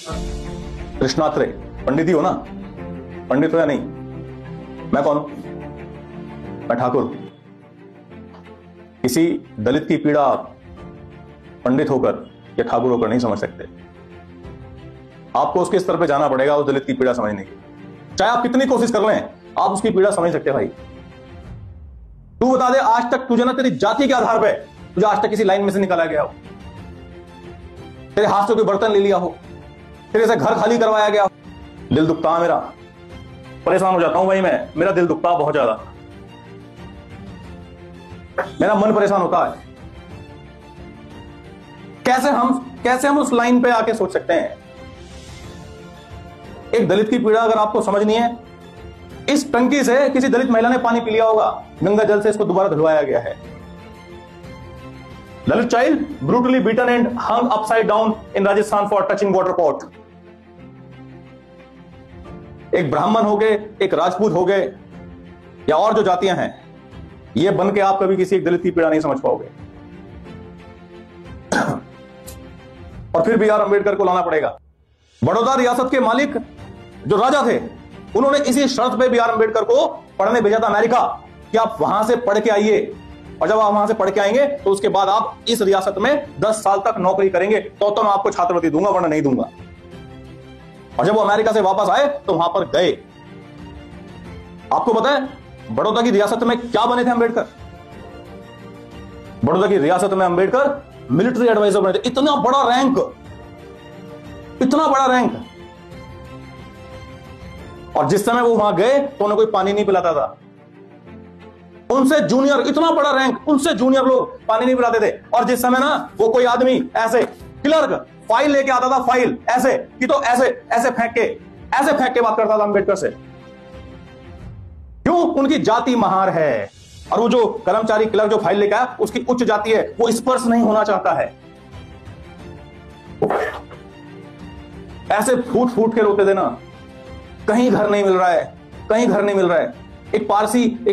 कृष्णात्रे, पंडित ही हो ना? पंडित हो या नहीं? मैं कौन हूं? मैं ठाकुर हूं। किसी दलित की पीड़ा आप पंडित होकर या ठाकुर होकर नहीं समझ सकते। आपको उसके स्तर पे जाना पड़ेगा उस दलित की पीड़ा समझने की। चाहे आप कितनी कोशिश कर लें, आप उसकी पीड़ा समझ सकते हैं भाई। तू बता दे, आज तक तुझे ना तेरी जाति के आधार पे तुझे आज तक किसी लाइन में से निकाला गया हो? तेरे हाथ से कोई बर्तन ले लिया हो? तेरे से घर खाली करवाया गया हो? दिल दुखता है मेरा, परेशान हो जाता हूं भाई मैं। मेरा दिल दुखता है बहुत ज्यादा, मेरा मन परेशान होता है। कैसे हम उस लाइन पे आके सोच सकते हैं? एक दलित की पीड़ा अगर आपको समझनी है, इस टंकी से किसी दलित महिला ने पानी पी लिया होगा, गंगा जल से इसको दोबारा धुलवाया गया है। Dalit child brutally beaten and hung upside down in Rajasthan for touching water pot. एक ब्राह्मण हो गए, एक राजपूत हो गए, या और जो जातियां हैं, ये बन के आप कभी किसी एक दलित की पीड़ा नहीं समझ पाओगे। और फिर बी आर अंबेडकर को लाना पड़ेगा। बड़ौदा रियासत के मालिक जो राजा थे, उन्होंने इसी शर्त पे बी आर अंबेडकर को पढ़ने भेजा था अमेरिका कि आप वहां से पढ़ के आइए, और जब आप वहां से पढ़ के आएंगे तो उसके बाद आप इस रियासत में 10 साल तक नौकरी करेंगे, तो मैं आपको छात्रवृत्ति दूंगा, वरना नहीं दूंगा। और जब वो अमेरिका से वापस आए तो वहां पर गए। आपको पता है बड़ौदा की रियासत में क्या बने थे अंबेडकर? बड़ौदा की रियासत में अंबेडकर मिलिट्री एडवाइजर बने थे। इतना बड़ा रैंक, इतना बड़ा रैंक। और जिस समय वो वहां गए तो उन्हें कोई पानी नहीं पिलाता था। उनसे जूनियर, इतना बड़ा रैंक, उनसे जूनियर लोग पानी नहीं पिलाते थे। और जिस समय ना वो कोई आदमी ऐसे क्लर्क फाइल लेके आता था, फाइल ऐसे कि तो ऐसे ऐसे फेंक के बात करता था अंबेडकर से। क्यों? उनकी जाति महार है, और वो जो कर्मचारी क्लर्क जो फाइल लेके आया उसकी उच्च जाति है, वो स्पर्श नहीं होना चाहता है। ऐसे फूट फूट के रोते थे ना, कहीं घर नहीं मिल रहा है, कहीं घर नहीं मिल रहा है। एक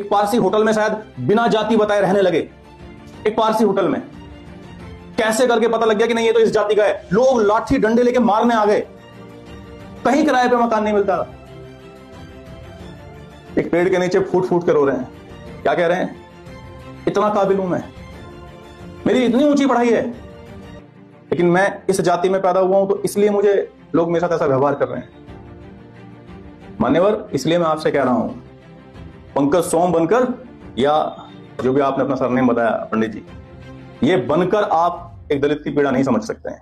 पारसी होटल में शायद बिना जाति बताए रहने लगे। एक पारसी होटल में कैसे करके पता लग गया कि नहीं ये तो इस जाति का है, लोग लाठी डंडे लेके मारने आ गए। कहीं किराए पे मकान नहीं मिलता। एक पेड़ के नीचे फूट फूट कर रो रहे हैं। क्या कह रहे हैं? इतना काबिल हूं मैं, मेरी इतनी ऊंची पढ़ाई है, लेकिन मैं इस जाति में पैदा हुआ हूं, तो इसलिए मुझे लोग मेरे साथ ऐसा व्यवहार कर रहे हैं। मान्यवर, इसलिए मैं आपसे कह रहा हूं, पंकज सोम बनकर, या जो भी आपने अपना सरनेम बताया पंडित जी, ये बनकर आप एक दलित की पीड़ा नहीं समझ सकते हैं।